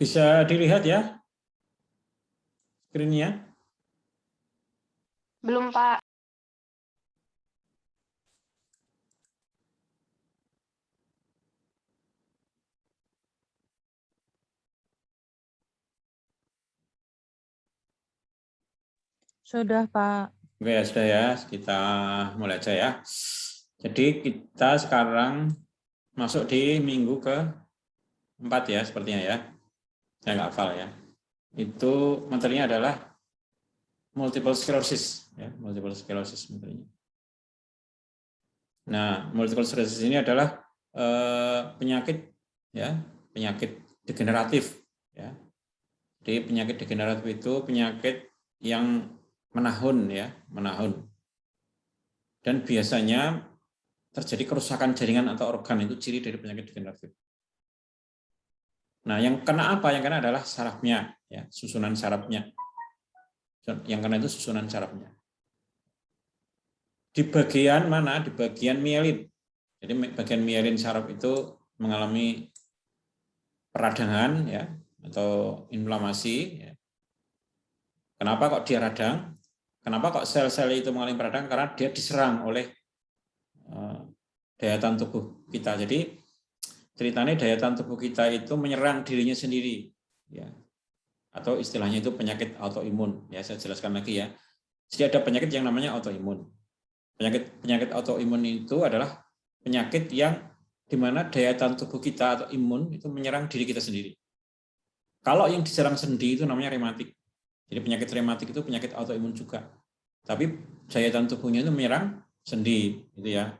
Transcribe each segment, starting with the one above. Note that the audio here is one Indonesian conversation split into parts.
Bisa dilihat ya screen-nya? Belum, Pak. Sudah, Pak. Oke, ya sudah ya, kita mulai aja ya. Jadi kita sekarang masuk di minggu ke-4 ya, sepertinya ya. Saya nggak hafal ya. Itu materinya adalah multiple sclerosis, ya, multiple sclerosis materinya. Nah, multiple sclerosis ini adalah penyakit, ya, penyakit degeneratif, ya. Jadi penyakit degeneratif itu penyakit yang menahun, ya, menahun. Dan biasanya terjadi kerusakan jaringan atau organ, itu ciri dari penyakit degeneratif. Nah, yang kena apa? Yang kena adalah sarafnya, ya, susunan sarafnya. Yang kena itu susunan sarafnya. Di bagian mana? Di bagian mielin. Jadi bagian mielin saraf itu mengalami peradangan, ya, atau inflamasi. Ya. Kenapa kok dia radang? Kenapa kok sel-sel itu mengalami peradangan? Karena dia diserang oleh daya tahan tubuh kita. Jadi ceritanya daya tahan tubuh kita itu menyerang dirinya sendiri, ya. Atau istilahnya itu penyakit autoimun. Ya, saya jelaskan lagi ya. Jadi ada penyakit yang namanya autoimun. Penyakit autoimun itu adalah penyakit yang di mana daya tahan tubuh kita atau imun itu menyerang diri kita sendiri. Kalau yang diserang sendi itu namanya rematik. Jadi penyakit rematik itu penyakit autoimun juga. Tapi daya tahan tubuhnya itu menyerang sendi, gitu ya.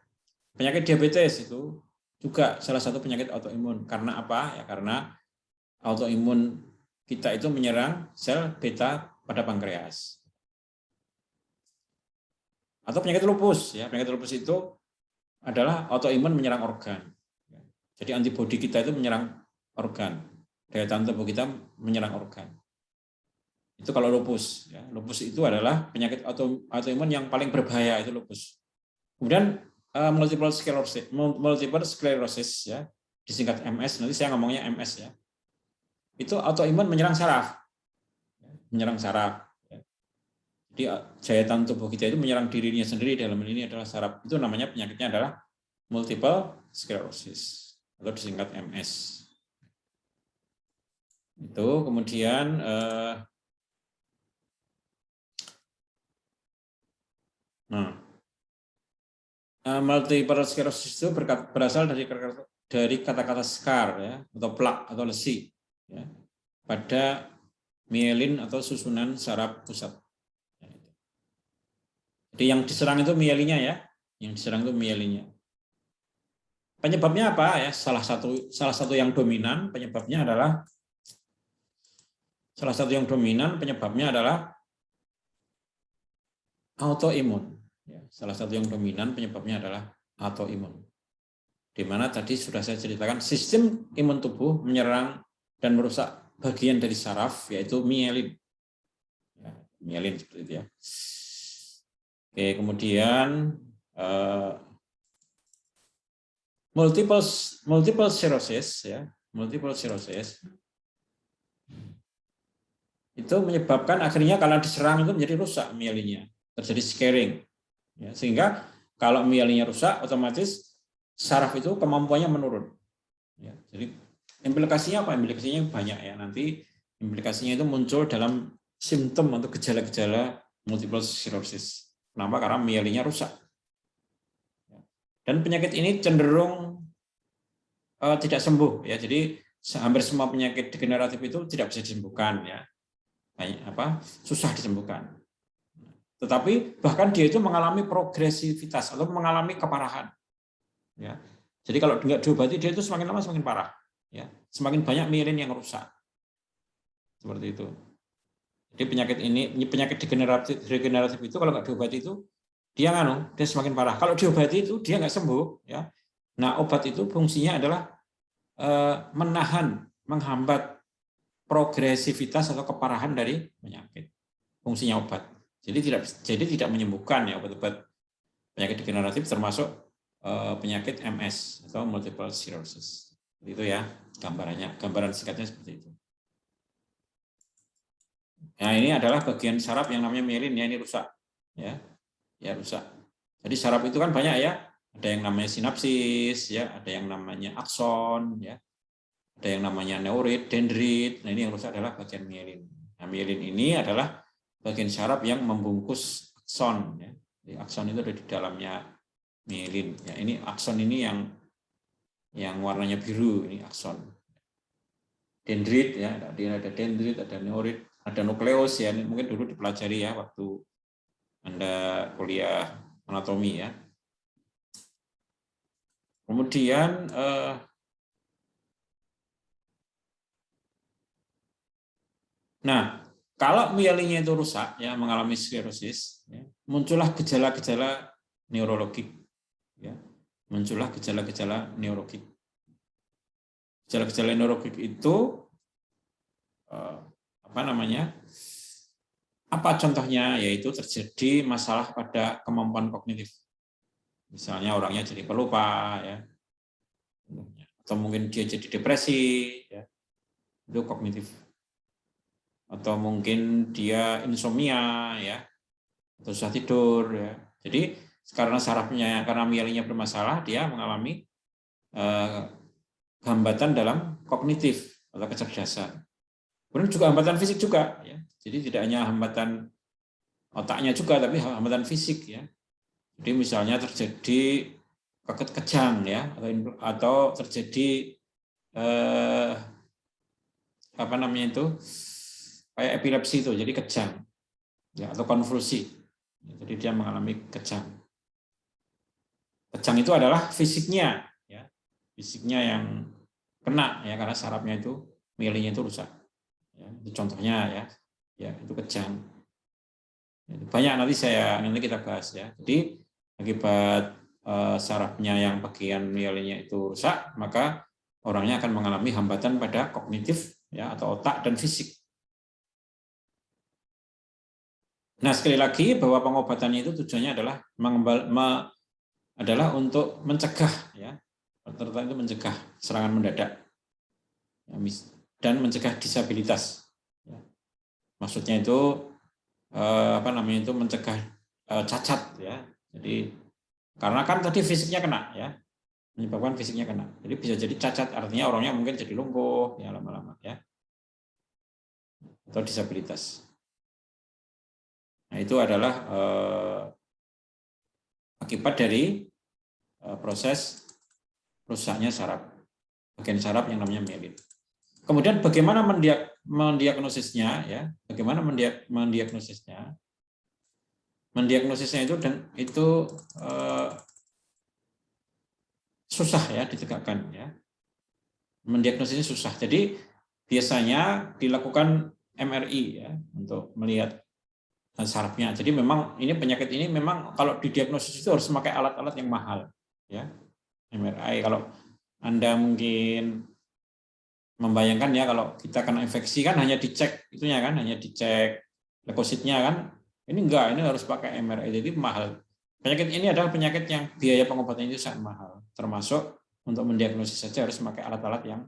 Penyakit diabetes itu juga salah satu penyakit autoimun. Karena apa? Ya karena autoimun kita itu menyerang sel beta pada pankreas. Atau penyakit lupus, ya. Penyakit lupus itu adalah autoimun menyerang organ. Jadi antibodi kita itu menyerang organ. Daya tahan tubuh kita menyerang organ. Itu kalau lupus, ya. Lupus itu adalah penyakit autoimun yang paling berbahaya, itu lupus. Kemudian multiple sclerosis, ya, disingkat MS. Nanti saya ngomongnya MS, ya. Itu autoimun menyerang saraf, menyerang saraf. Jadi daya tahan tubuh kita itu menyerang dirinya sendiri, dalam ini adalah saraf. Itu namanya penyakitnya adalah multiple sclerosis atau disingkat MS. Itu kemudian multiple sclerosis itu berasal dari kata-kata scar, ya, atau plak atau lesi, ya, pada mielin atau susunan saraf pusat. Jadi yang diserang itu mielinnya, ya, yang diserang itu mielinnya. Penyebabnya apa, ya? Salah satu yang dominan penyebabnya adalah autoimun. Ya, salah satu yang dominan penyebabnya adalah autoimun. Di mana tadi sudah saya ceritakan sistem imun tubuh menyerang dan merusak bagian dari saraf, yaitu mielin. Ya, mielin seperti itu, ya. Oke, kemudian multiple sclerosis, ya, multiple sclerosis itu menyebabkan akhirnya kalau diserang itu menjadi rusak mielinnya, terjadi scarring, ya, sehingga kalau mielinnya rusak otomatis saraf itu kemampuannya menurun, ya. Jadi implikasinya apa? Implikasinya banyak, ya. Nanti implikasinya itu muncul dalam simptom atau gejala-gejala multiple sclerosis. Kenapa? Karena mielinnya rusak. Dan penyakit ini cenderung tidak sembuh, ya. Jadi hampir semua penyakit degeneratif itu tidak bisa disembuhkan, ya. Susah disembuhkan. Tetapi bahkan dia itu mengalami progresivitas atau mengalami keparahan, ya. Jadi kalau nggak diobati dia itu semakin lama semakin parah, ya. Semakin banyak mielin yang rusak. Seperti itu. Jadi penyakit degeneratif itu kalau nggak diobati itu dia semakin parah. Kalau diobati itu dia nggak sembuh, ya. Nah, obat itu fungsinya adalah menahan, menghambat progresivitas atau keparahan dari penyakit. Fungsinya obat. Jadi tidak menyembuhkan, ya, obat-obat penyakit degeneratif termasuk penyakit MS atau multiple sclerosis. Itu, ya, gambarannya, gambaran singkatnya seperti itu. Nah, ini adalah bagian saraf yang namanya mielin ya, ini rusak. Ya, rusak. Jadi saraf itu kan banyak ya. Ada yang namanya sinapsis ya, ada yang namanya akson ya. Ada yang namanya neurit, dendrit. Nah, ini yang rusak adalah bagian mielin. Nah, mielin ini adalah bagian saraf yang membungkus akson ya. Jadi akson itu ada di dalamnya mielin. Ya, ini akson ini yang warnanya biru, ini akson. Dendrit ya, ada dendrit, ada neurit, ada nukleus ya. Ini mungkin dulu dipelajari ya waktu Anda kuliah anatomi ya. Kemudian nah, kalau mielinnya itu rusak ya, mengalami sklerosis, ya, muncullah gejala-gejala neurologik ya. Muncullah gejala-gejala neurologik. Gejala-gejala neurologik itu apa namanya? Apa contohnya? Yaitu terjadi masalah pada kemampuan kognitif. Misalnya orangnya jadi pelupa ya. Atau mungkin dia jadi depresi ya. Itu kognitif. Atau mungkin dia insomnia ya. Atau susah tidur ya. Jadi karena sarafnya, karena mielinnya bermasalah, dia mengalami hambatan dalam kognitif atau kecerdasan. Kemudian juga hambatan fisik juga ya. Jadi tidak hanya hambatan otaknya juga, tapi hambatan fisik ya. Jadi misalnya terjadi kejang ya, atau terjadi apa namanya itu, kayak epilepsi itu, jadi kejang ya, atau konvulsi. Jadi dia mengalami kejang. Kejang itu adalah fisiknya ya, fisiknya yang kena ya, karena sarafnya itu, mielinnya itu rusak. Ya, itu contohnya ya itu kejang. Banyak nanti kita bahas ya. Jadi akibat sarafnya yang bagian mielinnya itu rusak, maka orangnya akan mengalami hambatan pada kognitif ya, atau otak dan fisik. Nah, sekali lagi bahwa pengobatannya itu tujuannya adalah untuk mencegah ya, terutama itu mencegah serangan mendadak dan mencegah disabilitas. Maksudnya itu apa namanya itu, mencegah cacat ya. Jadi karena kan tadi fisiknya kena ya, menyebabkan fisiknya kena. Jadi bisa jadi cacat, artinya orangnya mungkin jadi lumpuh ya lama-lama ya, atau disabilitas. Nah, itu adalah akibat dari proses rusaknya saraf, bagian saraf yang namanya mielin. Kemudian bagaimana mendiagnosisnya ya? Bagaimana mendiagnosisnya? Mendiagnosisnya itu susah ya ditegakkan ya. Mendiagnosisnya susah. Jadi biasanya dilakukan MRI ya untuk melihat sarafnya. Jadi memang ini penyakit ini memang kalau didiagnosis itu harus memakai alat-alat yang mahal ya. MRI, kalau Anda mungkin membayangkan ya, kalau kita kena infeksi kan hanya dicek itunya kan, hanya dicek leukositnya kan. Ini enggak, ini harus pakai MRI, jadi mahal. Penyakit ini adalah penyakit yang biaya pengobatannya itu sangat mahal. Termasuk untuk mendiagnosis saja harus memakai alat-alat yang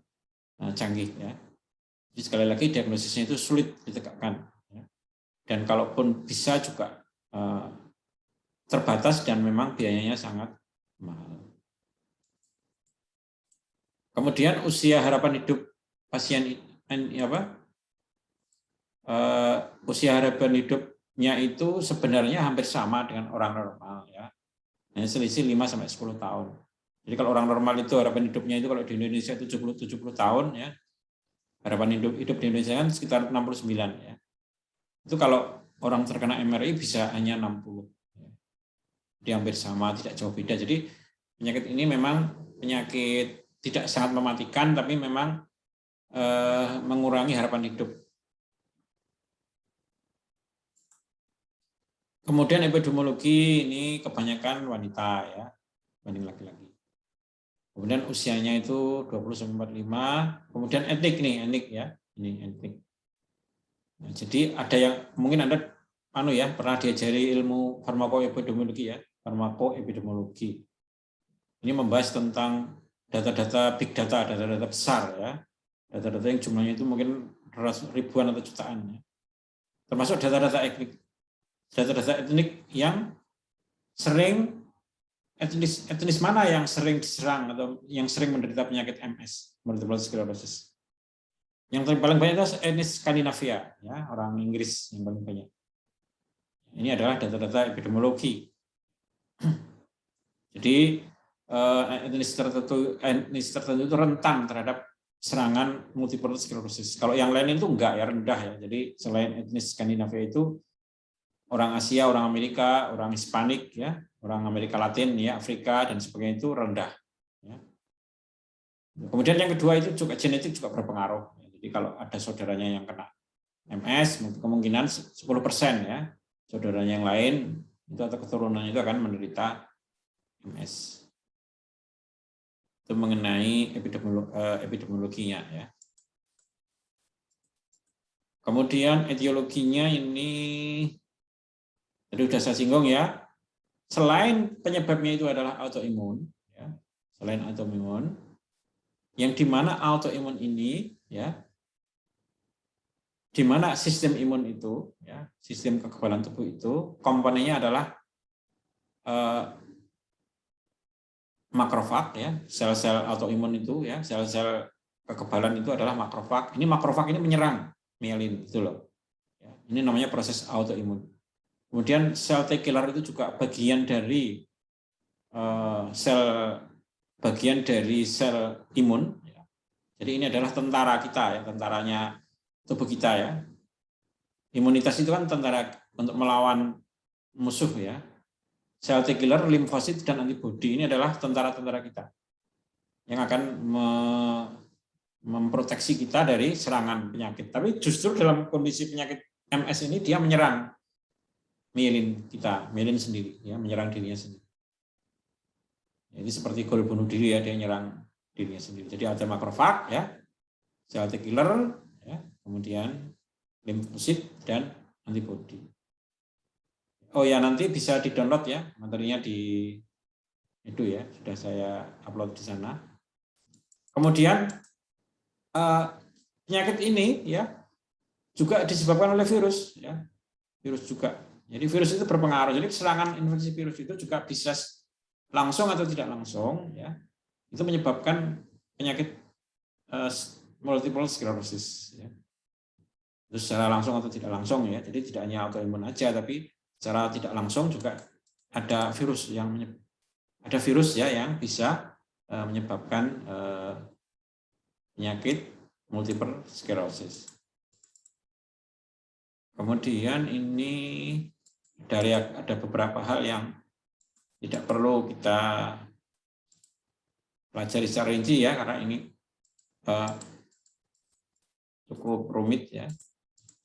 canggih ya. Jadi sekali lagi diagnosisnya itu sulit ditegakkan. Ya. Dan kalaupun bisa juga terbatas dan memang biayanya sangat mahal. Kemudian usia harapan hidup pasien usia harapan hidupnya itu sebenarnya hampir sama dengan orang normal ya. Hanya selisih 5-10 tahun. Jadi kalau orang normal itu harapan hidupnya itu kalau di Indonesia itu 70 tahun ya. Harapan hidup di Indonesia kan sekitar 69 ya. Itu kalau orang terkena MRI bisa hanya 60. Jadi hampir sama, tidak jauh beda. Jadi penyakit ini memang penyakit tidak sangat mematikan, tapi memang mengurangi harapan hidup. Kemudian epidemiologi ini kebanyakan wanita ya, banding laki-laki. Kemudian usianya itu 20-45. Kemudian etnik ya, ini etnik. Nah, jadi ada yang mungkin Anda pernah diajari ilmu farmakoepidemiologi ya, farmakoepidemiologi. Ini membahas tentang data-data big data, data-data besar ya. Data-data yang jumlahnya itu mungkin ribuan atau jutaan ya. termasuk data-data etnik yang sering etnis mana yang sering diserang atau yang sering menderita penyakit MS, multiple sclerosis. Yang paling banyak itu etnis Skandinavia, ya, orang Inggris yang paling banyak. Ini adalah data-data epidemiologi. Jadi etnis tertentu itu rentan terhadap serangan multiple sclerosis. Kalau yang lain itu enggak, ya, rendah ya. Jadi selain etnis Skandinavia itu orang Asia, orang Amerika, orang Hispanik, ya, orang Amerika Latin, ya, Afrika dan sebagainya itu rendah. Ya. Kemudian yang kedua itu juga genetik juga berpengaruh. Jadi kalau ada saudaranya yang kena MS, kemungkinan 10% ya, saudaranya yang lain itu atau keturunannya itu akan menderita MS. Itu mengenai epidemiologinya ya. Kemudian etiologinya ini tadi sudah saya singgung ya. Selain penyebabnya itu adalah autoimun, ya, selain autoimun, yang dimana autoimun ini ya, di mana sistem imun itu, ya, sistem kekebalan tubuh itu komponennya adalah makrofag, ya, sel-sel autoimun itu, ya, sel-sel kekebalan itu adalah makrofag. Ini makrofag ini menyerang mielin, itu loh. Ya, ini namanya proses autoimun. Kemudian sel T killer itu juga bagian dari sel imun. Ya. Jadi ini adalah tentara kita, ya, tentaranya tubuh kita ya. Imunitas itu kan tentara untuk melawan musuh ya. Sel T killer, limfosit dan antibodi ini adalah tentara-tentara kita yang akan memproteksi kita dari serangan penyakit. Tapi justru dalam kondisi penyakit MS ini dia menyerang mielin kita, mielin sendiri ya, menyerang dirinya sendiri. Jadi seperti gol bunuh diri ya, dia menyerang dirinya sendiri. Jadi ada makrofag ya, sel T killer ya, kemudian limfosit dan antibodi. Oh ya, nanti bisa di-download ya materinya di itu ya, sudah saya upload di sana. Kemudian penyakit ini ya juga disebabkan oleh virus ya, virus juga. Jadi virus itu berpengaruh. Jadi serangan infeksi virus itu juga bisa langsung atau tidak langsung ya, itu menyebabkan penyakit multiple sclerosis ya. Itu secara langsung atau tidak langsung ya. Jadi tidak hanya autoimun aja, tapi secara tidak langsung juga ada virus ya yang bisa menyebabkan penyakit multiple sclerosis. Kemudian ini ada beberapa hal yang tidak perlu kita pelajari secara rinci ya, karena ini cukup rumit ya.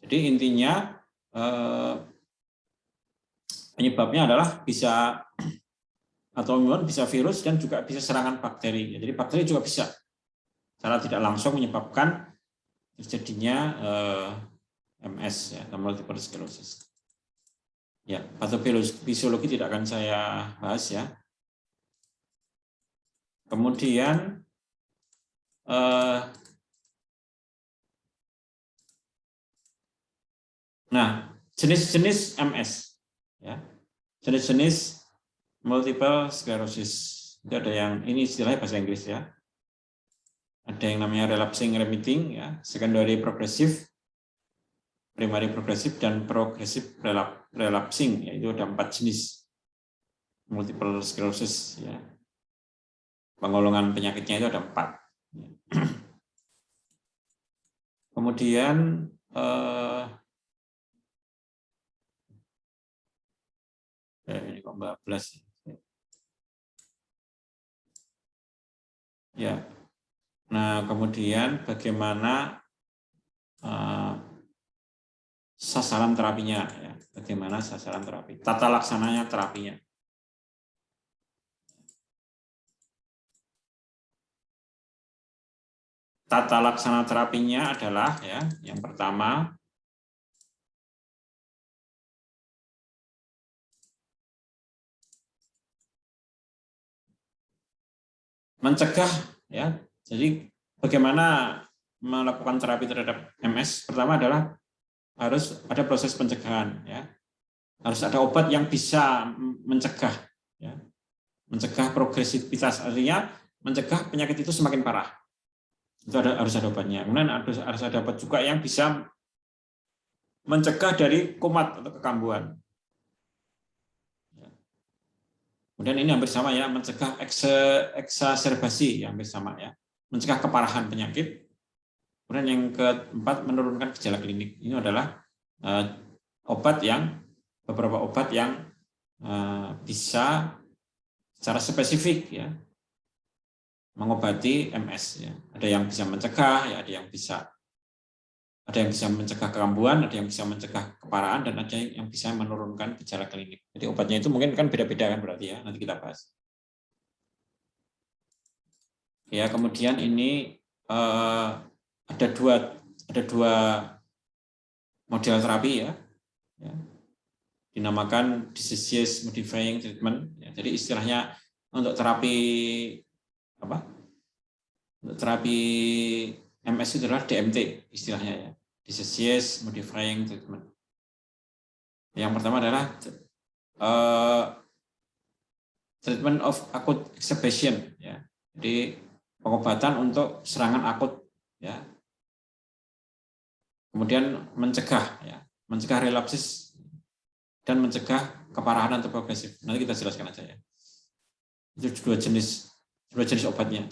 Jadi intinya penyebabnya adalah bisa autoimun, bisa virus, dan juga bisa serangan bakteri. Jadi bakteri juga bisa secara tidak langsung menyebabkan terjadinya MS ya, atau multiple sclerosis. Ya, patofisiologi tidak akan saya bahas ya. Kemudian nah, jenis-jenis MS ya. Jenis-jenis multiple sclerosis. Itu ada yang ini istilahnya bahasa Inggris ya. Ada yang namanya relapsing remitting ya, secondary progressive, primary progressive, dan progressive relapsing, yaitu ada 4 jenis multiple sclerosis ya. Penggolongan penyakitnya itu ada 4. Kemudian ini kok 14 ya. Nah, kemudian bagaimana sasaran terapinya ya, bagaimana sasaran terapi, tata laksananya terapinya. Tata laksana terapinya adalah ya, yang pertama mencegah ya. Jadi bagaimana melakukan terapi terhadap MS? Pertama adalah harus ada proses pencegahan, ya. Harus ada obat yang bisa mencegah, ya. Mencegah progresivitas, artinya mencegah penyakit itu semakin parah. Itu harus ada obatnya. Kemudian harus ada obat juga yang bisa mencegah dari kumat atau kekambuhan. Kemudian ini hampir sama ya, mencegah eksaserbasi yang hampir sama ya, mencegah keparahan penyakit. Kemudian yang keempat, menurunkan gejala klinik. Ini adalah beberapa obat yang bisa secara spesifik ya mengobati MS ya. Ada yang bisa mencegah ya, ada yang bisa mencegah kekambuhan, ada yang bisa mencegah keparahan, dan ada yang bisa menurunkan gejala klinik. Jadi obatnya itu mungkin kan beda-beda kan berarti ya, nanti kita bahas. Ya, kemudian ini ada dua model terapi ya, dinamakan disease modifying treatment. Ya, jadi istilahnya untuk terapi Untuk terapi MS itu adalah DMT istilahnya ya, disease modifying treatment. Yang pertama adalah treatment of acute exacerbation ya. Jadi pengobatan untuk serangan akut ya. Kemudian mencegah relapsis dan mencegah keparahan atau progresif. Nanti kita jelaskan aja ya. Itu dua jenis obatnya.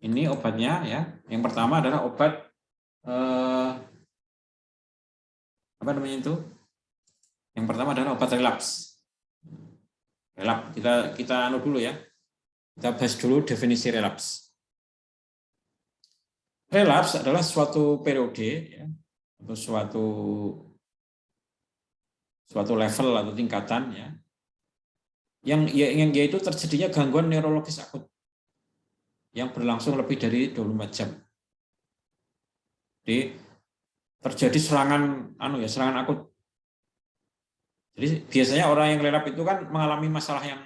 Ini obatnya ya. Yang pertama adalah obat Yang pertama adalah obat relaps. Kita anu dulu ya. Kita bahas dulu definisi relaps. Relaps adalah suatu periode ya, atau suatu level atau tingkatan ya, yang yaitu terjadinya gangguan neurologis akut yang berlangsung lebih dari 24 jam. Jadi terjadi serangan akut. Jadi biasanya orang yang relap itu kan mengalami masalah yang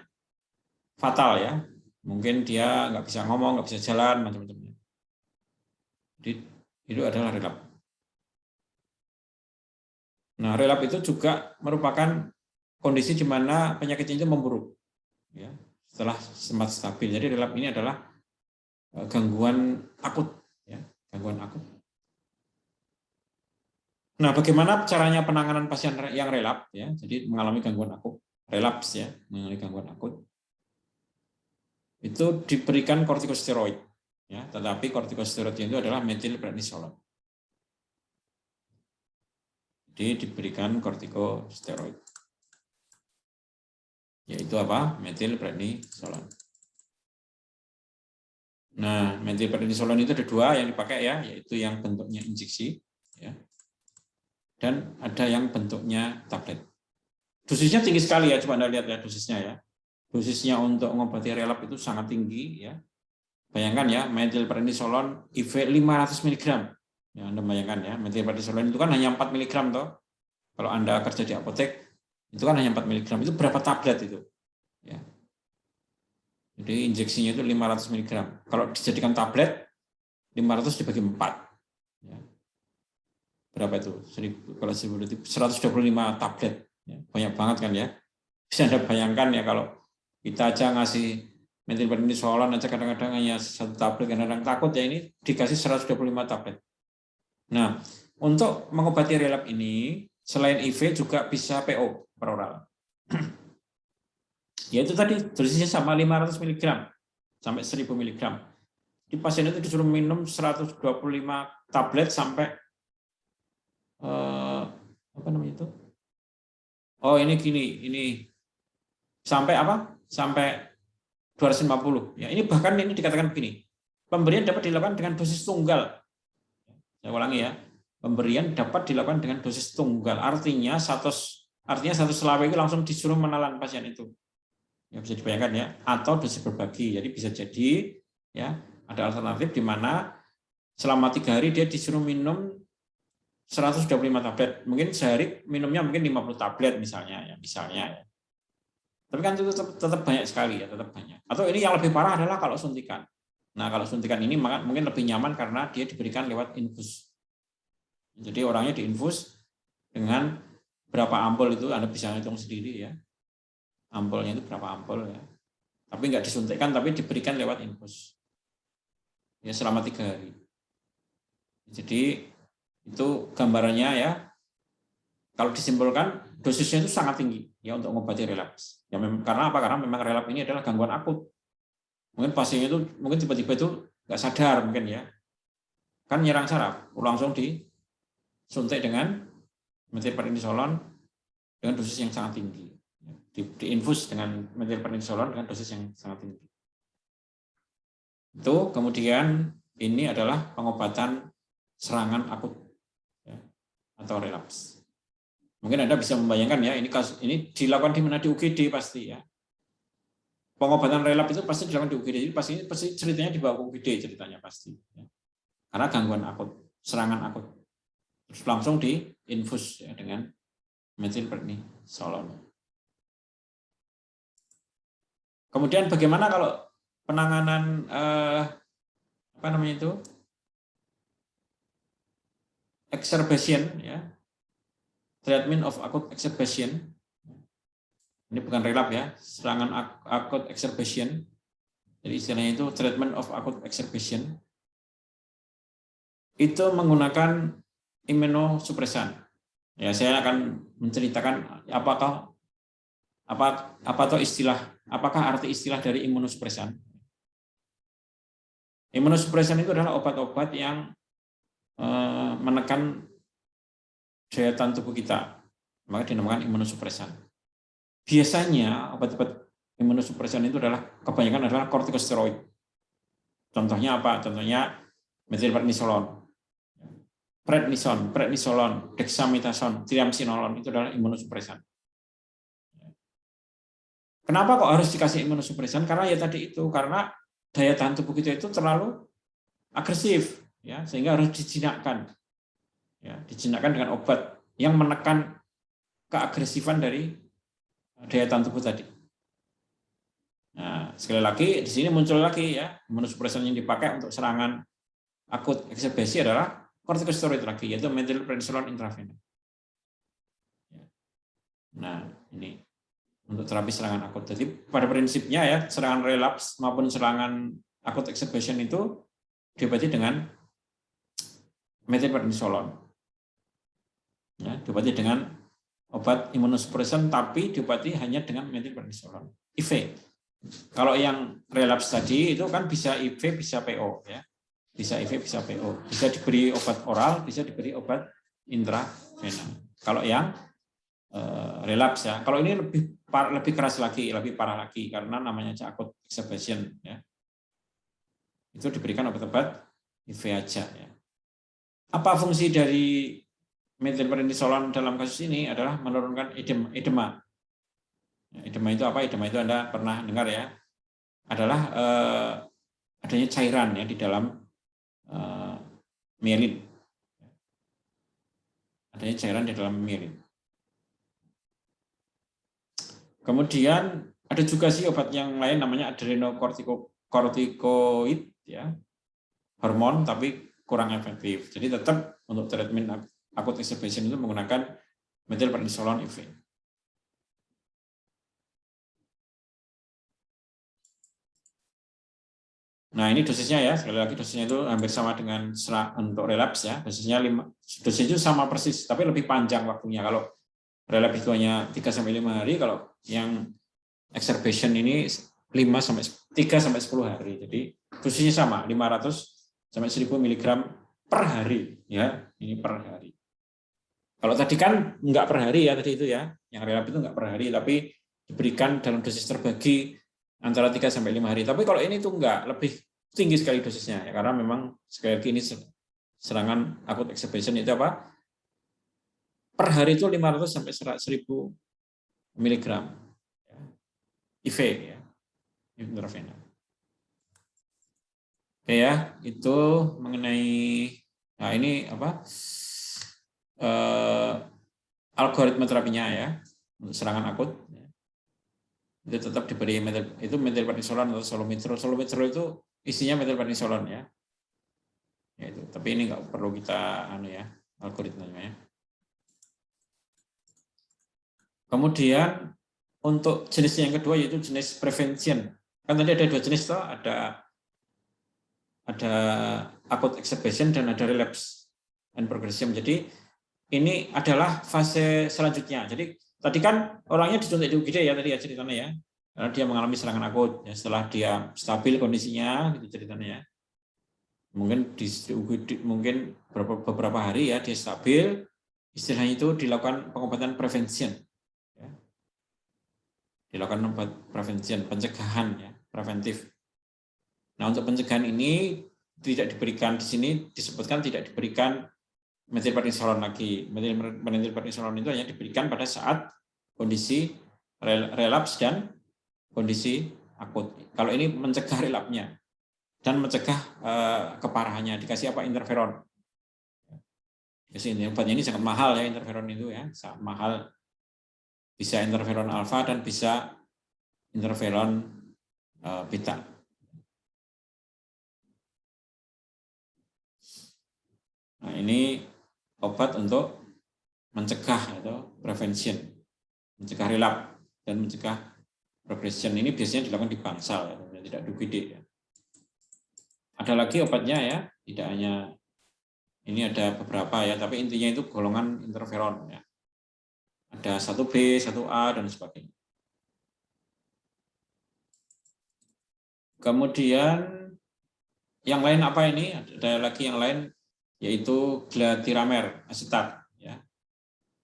fatal ya. Mungkin dia nggak bisa ngomong, nggak bisa jalan, macam-macamnya. Jadi itu adalah relap. Nah, relap itu juga merupakan kondisi di mana penyakitnya itu memburuk ya, setelah sempat stabil. Jadi relap ini adalah gangguan akut ya, gangguan akut. Nah, bagaimana caranya penanganan pasien yang relap ya? Jadi mengalami gangguan akut, relaps ya, mengalami gangguan akut. Itu diberikan kortikosteroid ya, tetapi kortikosteroid itu adalah metilprednisolon. Jadi diberikan kortikosteroid. Yaitu apa? Metilprednisolon. Nah, metilprednisolon itu ada dua yang dipakai ya, yaitu yang bentuknya injeksi ya, dan ada yang bentuknya tablet. Dosisnya tinggi sekali ya, coba Anda lihat ya dosisnya ya. Dosisnya untuk mengobati relap itu sangat tinggi ya. Bayangkan ya, metilprednisolon IV 500 mg. Ya, Anda bayangkan ya, metilprednisolon itu kan hanya 4 mg toh. Kalau Anda kerja di apotek, itu kan hanya 4 mg. Itu berapa tablet itu? Ya. Jadi injeksinya itu 500 mg. Kalau dijadikan tablet, 500 dibagi 4. Ya. Berapa itu? 125 tablet. Ya, banyak banget kan ya. Bisa Anda bayangkan ya, kalau kita aja ngasih metilprednisolon aja kadang-kadang hanya 1 tablet, kadang-kadang takut ya, ini dikasih 125 tablet. Nah, untuk mengobati relap ini, selain IV juga bisa PO, peroral. Yaitu tadi dosisnya sama 500 mg sampai 1000 mg. Di pasien itu disuruh minum 125 tablet sampai apa namanya itu? Oh, ini sampai apa? Sampai 250. Ya, ini bahkan ini dikatakan begini. Pemberian dapat dilakukan dengan dosis tunggal. Saya ulangi ya. Pemberian dapat dilakukan dengan dosis tunggal. Artinya satu selawe itu langsung disuruh menelan pasien itu. Ya, bisa dibayangkan ya, atau dosis berbagi. Jadi bisa jadi ya, ada alternatif di mana selama 3 hari dia disuruh minum 125 tablet. Mungkin sehari minumnya mungkin 50 tablet misalnya ya. Tapi kan itu tetap banyak sekali ya, tetap banyak. Atau ini yang lebih parah adalah kalau suntikan. Nah, kalau suntikan ini mungkin lebih nyaman karena dia diberikan lewat infus. Jadi orangnya diinfus dengan berapa ampul itu Anda bisa hitung sendiri ya. Ampulnya itu berapa ampul ya. Tapi nggak disuntikkan, tapi diberikan lewat infus. Ya selama 3 hari. Jadi itu gambarannya ya. Kalau disimpulkan dosisnya itu sangat tinggi ya untuk mengobati relaps. Ya karena apa? Karena memang relap ini adalah gangguan akut. Mungkin pasiennya itu mungkin tiba-tiba itu nggak sadar mungkin ya. Kan nyerang saraf, langsung disuntik dengan metilprednisolon dengan dosis yang sangat tinggi. Diinfus dengan metilprednisolon dengan dosis yang sangat tinggi. Itu kemudian ini adalah pengobatan serangan akut ya, atau relaps. Mungkin Anda bisa membayangkan ya, ini dilakukan di mana, di UGD pasti ya. Pengobatan relap itu pasti dilakukan di UGD, jadi pasti ceritanya di bawah UGD ceritanya pasti. Ya. Karena gangguan akut, serangan akut. Terus langsung diinfus ya, dengan metilprednisolon. Kemudian bagaimana kalau penanganan apa namanya itu? Exacerbation ya. Treatment of acute exacerbation. Ini bukan relap ya, serangan acute exacerbation. Jadi istilahnya itu treatment of acute exacerbation. Itu menggunakan imunosupresan. Ya, saya akan menceritakan apakah arti istilah dari imunosupresan. Imunosupresan itu adalah obat-obat yang menekan daya tahan tubuh kita, maka dinamakan imunosupresan. Biasanya obat-obat imunosupresan itu kebanyakan adalah kortikosteroid. Contohnya apa? Contohnya metilprednisolon, prednisolon, dexamethasone, triamcinolone itu adalah imunosupresan. Kenapa kok harus dikasih imunosupresan? Karena ya tadi itu, karena daya tahan tubuh kita itu terlalu agresif, ya, sehingga harus dijinakkan. Ya, dijinakkan dengan obat yang menekan keagresifan dari daya tahan tubuh tadi. Nah, sekali lagi di sini muncul lagi ya, imunosupresan yang dipakai untuk serangan akut exacerbation adalah kortikosteroid lagi, yaitu metilprednisolon intravena. Nah, ini untuk terapi serangan akut. Jadi pada prinsipnya ya, serangan relaps maupun serangan akut exacerbation itu diobati dengan metilprednisolon. Ya, diobati dengan obat imunosupresan, tapi diobati hanya dengan metilprednisolon. IV. Kalau yang relaps tadi itu kan bisa IV, bisa PO ya. Bisa IV, bisa PO. Bisa diberi obat oral, bisa diberi obat intravena. Kalau yang relaps ya. Kalau ini lebih keras lagi, lebih parah lagi karena namanya acute exacerbation ya. Itu diberikan obat-obat IV aja ya. Apa fungsi dari metilprednisolon dalam kasus ini adalah menurunkan edema. Edema itu apa? Edema itu Anda pernah dengar ya? Adalah adanya cairan ya di dalam mielin. Adanya cairan di dalam mielin. Kemudian ada juga sih obat yang lain namanya adrenokortikoid ya. Hormon tapi kurang efektif. Jadi tetap untuk treatment acute exacerbation itu menggunakan metilprednisolon IV. Nah, ini dosisnya ya. Sekali lagi dosisnya itu hampir sama dengan untuk relaps ya. Dosisnya dosisnya sama persis, tapi lebih panjang waktunya. Kalau relaps itu hanya 3-5 hari, kalau yang exacerbation ini 3-10 hari. Jadi dosisnya sama, 500-1000 mg per hari ya. Ini per hari. Kalau tadi kan enggak per hari ya, tadi itu ya. Yang relaps itu enggak per hari, tapi diberikan dalam dosis terbagi antara 3-5 hari. Tapi kalau ini tuh enggak, lebih tinggi sekali dosisnya ya, karena memang sekali lagi ini serangan akut exacerbation itu apa? Per hari itu 500-1000 mg IV ya, intravena. Oke ya, itu mengenai nah ini apa? Algoritma terapinya ya untuk serangan akut. Itu tetap diberi metilprednisolon atau solometrol. Solometrol itu isinya metilprednisolon ya. Itu. Tapi ini nggak perlu kita algoritmanya ya. Kemudian untuk jenis yang kedua yaitu jenis prevention. Kan tadi ada dua jenis toh, ada acute exacerbation dan ada relapse and progression. Jadi ini adalah fase selanjutnya. Jadi tadi kan orangnya disuntik di UGD ya tadi ya ceritanya ya. Karena dia mengalami serangan akut ya, setelah dia stabil kondisinya gitu ceritanya ya. Mungkin di UGD mungkin beberapa hari ya dia stabil, istilahnya itu dilakukan pengobatan prevention. Ya. Dilakukan obat prevention, pencegahan ya, preventif. Nah, untuk pencegahan ini tidak diberikan di sini disebutkan tidak diberikan metilprednisolon lagi. Metilprednisolon itu hanya diberikan pada saat kondisi relapse dan kondisi akut. Kalau ini mencegah relapsnya dan mencegah keparahannya, dikasih apa? Interferon. Jadi obatnya ini sangat mahal ya, interferon itu ya, sangat mahal. Bisa interferon alfa dan bisa interferon beta. Nah, ini obat untuk mencegah atau prevention, mencegah relapse dan mencegah progression. Ini biasanya dilakukan di bangsal, ya, tidak di UGD. Ya. Ada lagi obatnya ya, tidak hanya ini ada beberapa ya, tapi intinya itu golongan interferon. Ya. Ada 1B, 1A dan sebagainya. Kemudian yang lain apa ini? Ada lagi yang lain yaitu glatiramer asetat. Ya.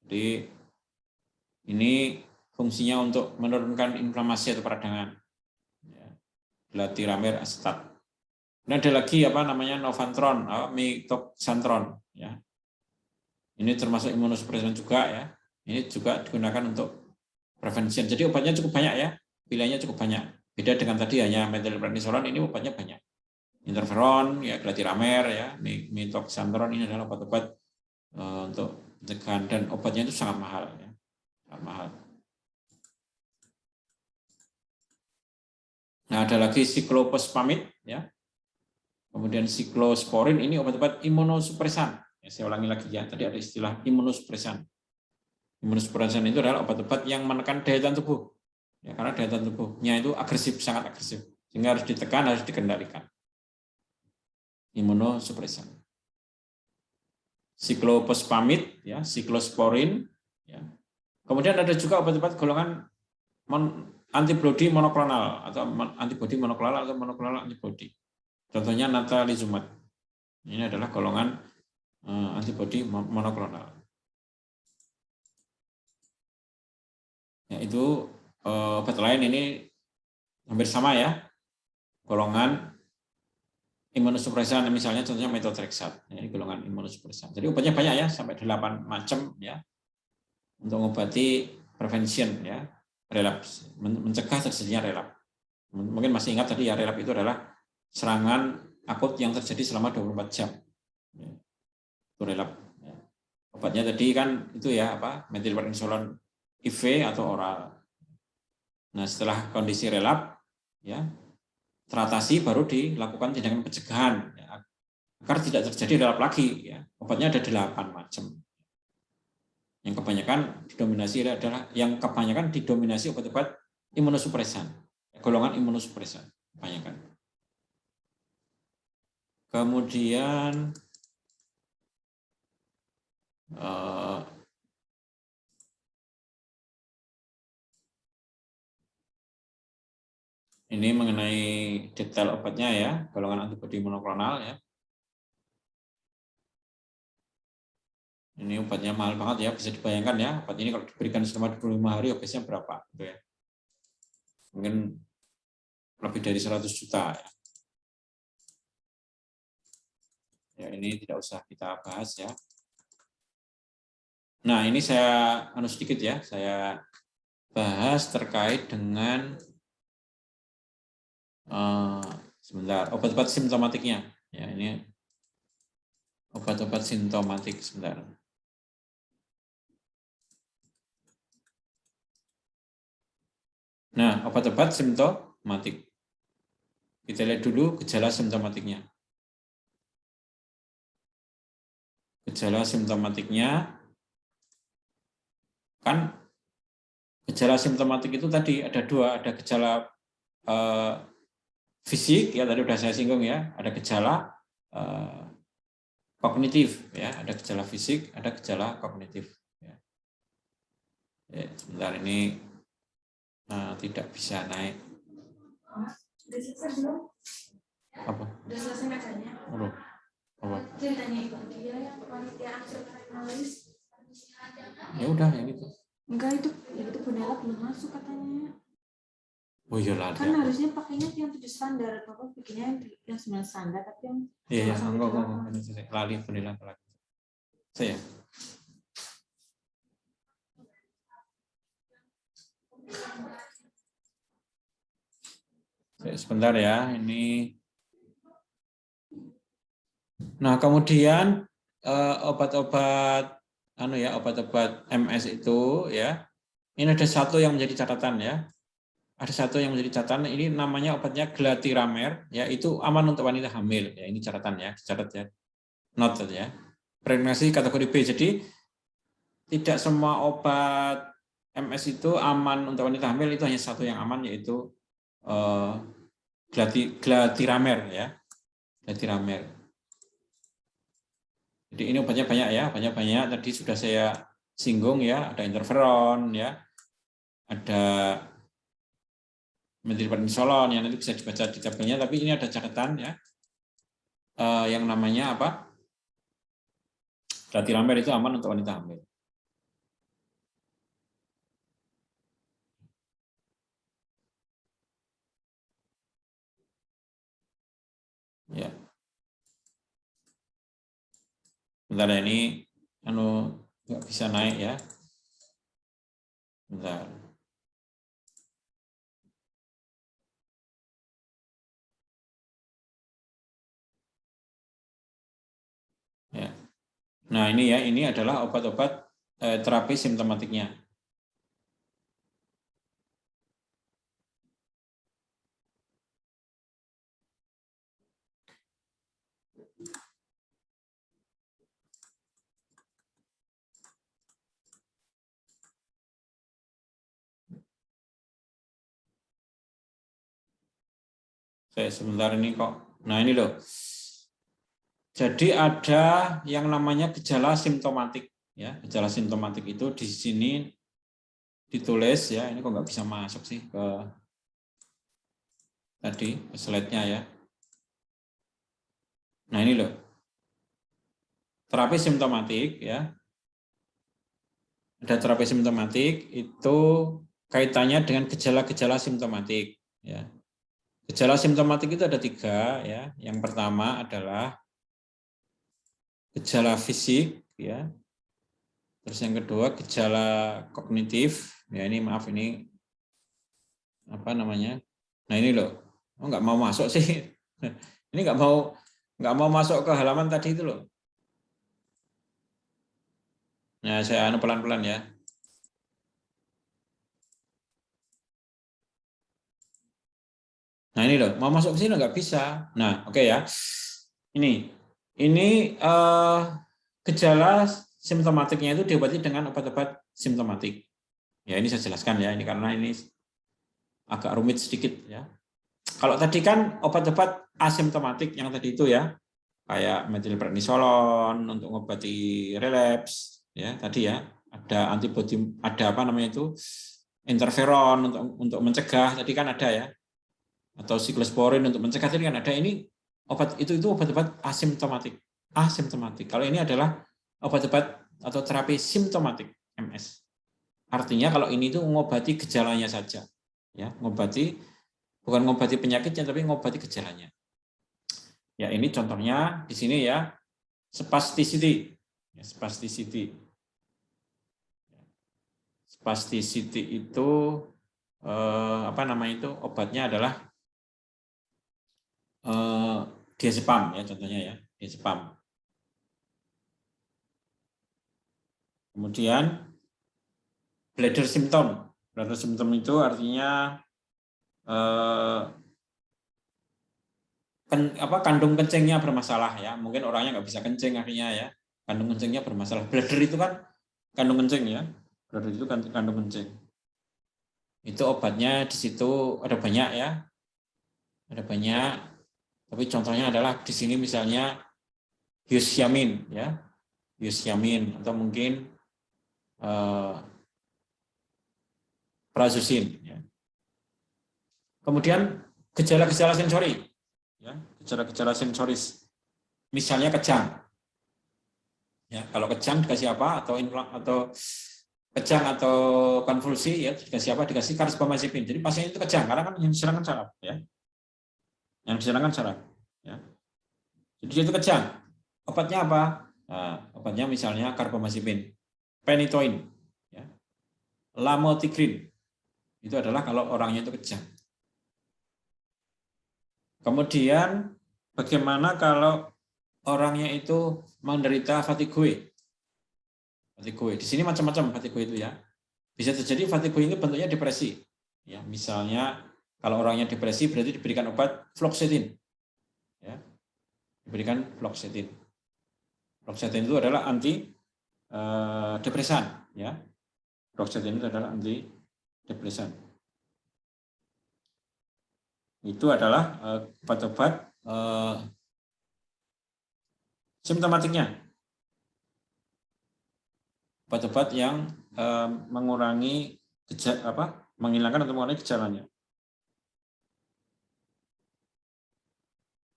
Jadi ini fungsinya untuk menurunkan inflamasi atau peradangan. Ya. Glatiramer asetat. Ini ada lagi apa namanya novantron, mitoxantron. Ya. Ini termasuk imunosupresan juga ya. Ini juga digunakan untuk prevention. Jadi obatnya cukup banyak ya, pilihannya cukup banyak. Beda dengan tadi hanya metilprednisolon, ini obatnya banyak. Interferon, ya glatiramer, ya mitoxantron ini adalah obat-obat untuk pencegahan dan obatnya itu sangat mahal, ya. Sangat mahal. Nah ada lagi siklopospamid, ya. Kemudian siklosporin ini obat-obat imunosupresan. Ya, saya ulangi lagi ya, tadi ada istilah imunosupresan. Imunosupresan itu adalah obat-obat yang menekan daya tahan tubuh. Ya, karena daya tahan tubuhnya itu agresif, sangat agresif. Sehingga harus ditekan, harus dikendalikan. Imunosupresan. Siklopospamid, ya, siklosporin. Ya. Kemudian ada juga obat-obat golongan antibodi monoklonal atau antibodi monoklonal atau monoklonal antibodi. Contohnya natalizumab. Ini adalah golongan antibodi monoklonal. Ya, itu obat lain ini hampir sama ya. Golongan imunosupresan misalnya contohnya methotrexate. Ini golongan imunosupresan. Jadi obatnya banyak ya, sampai 8 macam ya. Untuk mengobati prevention ya, relapse, mencegah terjadinya relapse. Mungkin masih ingat tadi ya, relapse itu adalah serangan akut yang terjadi selama 24 jam. Itu relapse. Obatnya tadi kan itu ya apa? Metilprednisolon IV atau oral. Nah, setelah kondisi relapse ya, teratasi baru dilakukan tindakan pencegahan ya, agar tidak terjadi relapse lagi ya. Obatnya ada 8 macam. Yang kebanyakan didominasi obat-obat imunosupresan, golongan imunosupresan kebanyakan. Kemudian ini mengenai detail obatnya ya, golongan antibodi monoklonal ya. Ini obatnya mahal banget ya, bisa dibayangkan ya, obat ini kalau diberikan selama 25 hari obatnya berapa gitu ya. Mungkin lebih dari 100 juta ya. Ya ini tidak usah kita bahas ya. Nah, ini saya sedikit ya, saya bahas terkait dengan sebentar, obat-obat simptomatiknya. Ya, ini obat-obat simptomatik sebentar. Nah, obat-obat simptomatik. Kita lihat dulu gejala simptomatiknya. gejala simptomatiknya kan gejala simptomatik itu tadi ada dua, ada gejala fisik ya tadi sudah saya singgung ya, ada gejala kognitif ya, ada gejala fisik, ada gejala kognitif. Ya. Sebentar ini tidak bisa naik. Udah selesai belum? Apa? Udah selesai ngajanya? Belum. Apa? Ceritanya itu dia yang panitia aksel analis. Ya udah yang itu. Enggak itu bendera belum masuk katanya. Oh iya lah. Kan harusnya pakainya yang 7 standar, Bapak bikinnya yang 9 standar tapi yang iya enggak lali bendera lagi. Saya. Sebentar ya, ini. Nah, kemudian obat-obat obat-obat MS itu ya. Ini ada satu yang menjadi catatan ya. Ada satu yang menjadi catatan, ini namanya obatnya Glatiramer ya, itu aman untuk wanita hamil ya. Ini catatan ya, dicatat ya. Note ya. Pregnancy kategori B. Jadi tidak semua obat MS itu aman untuk wanita hamil, itu hanya satu yang aman yaitu Glatiramer ya. Glatiramer. Jadi ini obatnya banyak ya, banyak. Tadi sudah saya singgung ya, ada interferon ya, ada metilprednisolon yang nanti bisa dibaca di tabelnya. Tapi ini ada catatan ya, yang namanya apa? Glatiramer itu aman untuk wanita hamil. Ya. Bentar ya, ini nggak bisa naik ya. Bentar. Ya. Nah ini ya, ini adalah obat-obat terapi simptomatiknya. Saya sebentar ini kok. Nah ini loh. Jadi ada yang namanya gejala simptomatik ya. Gejala simptomatik itu di sini ditulis ya. Ini kok nggak bisa masuk sih ke tadi ke slide-nya ya. Nah ini loh. Terapi simptomatik ya. Ada terapi simptomatik itu kaitannya dengan gejala-gejala simptomatik ya. Gejala simptomatik itu ada 3 ya. Yang pertama adalah gejala fisik ya. Terus yang kedua gejala kognitif ya, ini maaf ini apa namanya? Nah ini loh, nggak mau masuk sih. Ini nggak mau masuk ke halaman tadi itu loh. Nah saya pelan-pelan ya. Nah ini loh, mau masuk ke sini nggak bisa. Nah oke ya. Ini gejala simptomatiknya itu diobati dengan obat-obat simptomatik. Ya ini saya jelaskan ya, ini karena ini agak rumit sedikit ya. Kalau tadi kan obat-obat asimptomatik yang tadi itu ya, kayak metilprednisolon untuk mengobati relapse ya tadi ya, ada antibodi, ada apa namanya itu interferon untuk mencegah tadi kan ada ya, atau siklosporin untuk mencegah tadi kan ada. Ini obat itu obat-obat asimptomatik. Kalau ini adalah obat-obat atau terapi simptomatik MS. Artinya kalau ini itu mengobati gejalanya saja, ya, bukan mengobati penyakitnya, tapi mengobati gejalanya. Ya ini contohnya di sini ya, spasticity. Ya, spasticity itu apa namanya itu obatnya adalah diazepam ya contohnya ya, diazepam. Kemudian bladder symptom. Bladder symptom itu artinya kandung kencingnya bermasalah ya. Mungkin orangnya nggak bisa kencing akhirnya ya. kandung kencingnya bermasalah. Bladder itu kan kandung kencing ya. Bladder itu kan kandung kencing. Itu obatnya di situ ada banyak ya. Ada banyak. Tapi contohnya adalah di sini misalnya hyoscyamin ya. Hyoscyamin atau mungkin prazosin ya. Kemudian gejala-gejala sensori ya, gejala-gejala sensoris. Misalnya kejang. Ya, kalau kejang dikasih apa atau kejang atau konvulsi ya dikasih apa? Dikasih karbamazepin. Jadi pasien itu kejang karena kan yang diserang kan saraf ya. Yang diserang kan saraf ya. Jadi dia itu kejang. Obatnya apa? Nah, obatnya misalnya karbamazepin, phenytoin ya. Lamotrigine. Itu adalah kalau orangnya itu kejang. Kemudian bagaimana kalau orangnya itu menderita fatigue? Fatigue. Di sini macam-macam fatigue itu ya. Bisa terjadi fatigue ini bentuknya depresi. Ya, misalnya kalau orangnya depresi berarti diberikan obat fluoxetine. Ya. Diberikan fluoxetine. Fluoxetine itu adalah anti depresan, ya. Fluoxetine itu adalah anti depresan. Itu adalah obat-obat simptomatiknya. Obat-obat yang mengurangi menghilangkan atau mengurangi gejalanya.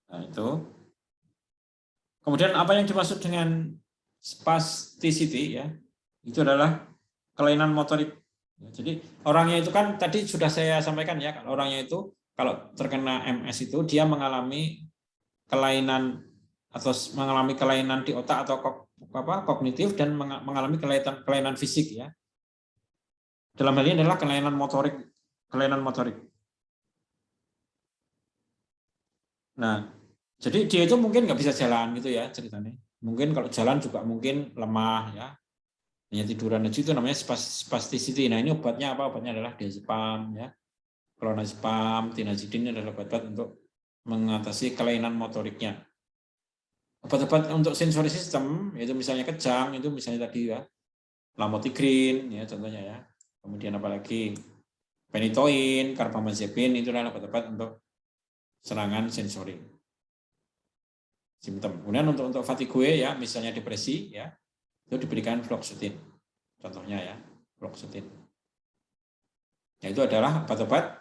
Nah, itu. Kemudian apa yang dimaksud dengan spasticity ya? Itu adalah kelainan motorik. Jadi orangnya itu kan tadi sudah saya sampaikan ya, kalau orangnya itu kalau terkena MS itu dia mengalami kelainan atau mengalami kelainan di otak atau kognitif dan mengalami kelainan fisik ya. Dalam hal ini adalah kelainan motorik. Nah, jadi dia itu mungkin nggak bisa jalan gitu ya ceritanya. Mungkin kalau jalan juga mungkin lemah ya. Hanya tiduran aja itu namanya spasticity. Nah, ini obatnya apa? Obatnya adalah diazepam ya. Clonazepam, tinazidin adalah obat-obat untuk mengatasi kelainan motoriknya. Obat-obat untuk sensory system yaitu misalnya kejang, itu misalnya tadi ya lamotrigine ya contohnya ya. Kemudian apalagi phenytoin, karbamazepin itu adalah obat-obat untuk serangan sensori. Simptom. Kemudian untuk fatigue ya, misalnya depresi ya, itu diberikan fluoxetine. Contohnya ya, fluoxetine. Ya itu adalah obat-obat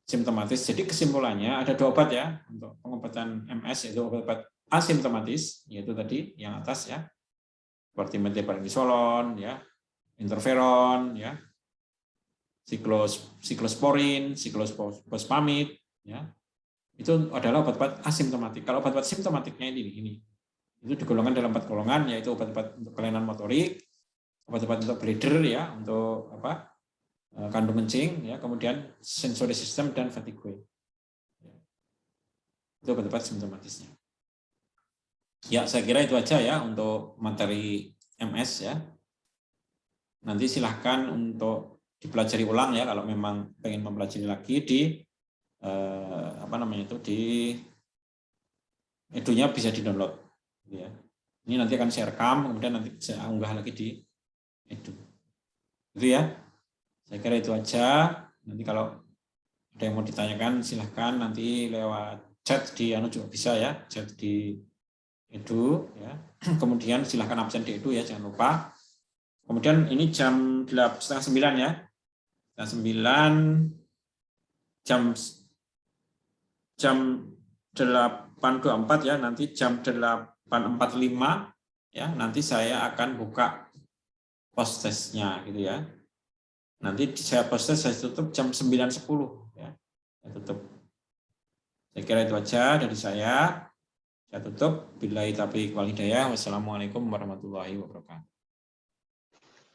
simptomatis. Jadi kesimpulannya ada 2 obat ya untuk pengobatan MS, yaitu obat-obat asimptomatis, yaitu tadi yang atas ya, seperti methylprednisolon ya, interferon ya, siklosporin, siklofosfamid ya. Itu adalah obat-obat asimptomatik. Kalau obat-obat simptomatiknya ini itu digolongkan dalam 4 golongan, yaitu obat-obat untuk kelainan motorik, obat-obat untuk bladder ya, untuk kandung kencing ya, kemudian sensory system dan fatigue. Itu obat-obat simptomatisnya. Ya, saya kira itu aja ya untuk materi MS ya. Nanti silahkan untuk dipelajari ulang ya kalau memang pengen mempelajari lagi di di edunya bisa di-download ya. Ini nanti akan saya rekam, kemudian nanti saya unggah lagi di edu. Itu ya. Saya kira itu aja. Nanti kalau ada yang mau ditanyakan silahkan nanti lewat chat di juga bisa ya, chat di edu ya. Kemudian silahkan absen di edu ya, jangan lupa. Kemudian ini jam 8:30 ya. Jam 9 jam 8.24 ya, nanti jam 8.45 ya, nanti saya akan buka post testnya gitu ya. Nanti saya post test, saya tutup jam 9.10 ya. Saya tutup. Saya kira itu aja dari saya. Saya tutup. Billahi taufiq wal hidayah. Wassalamualaikum warahmatullahi wabarakatuh.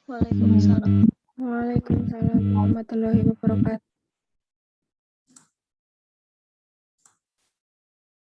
Waalaikumsalam. Waalaikumsalam warahmatullahi wabarakatuh.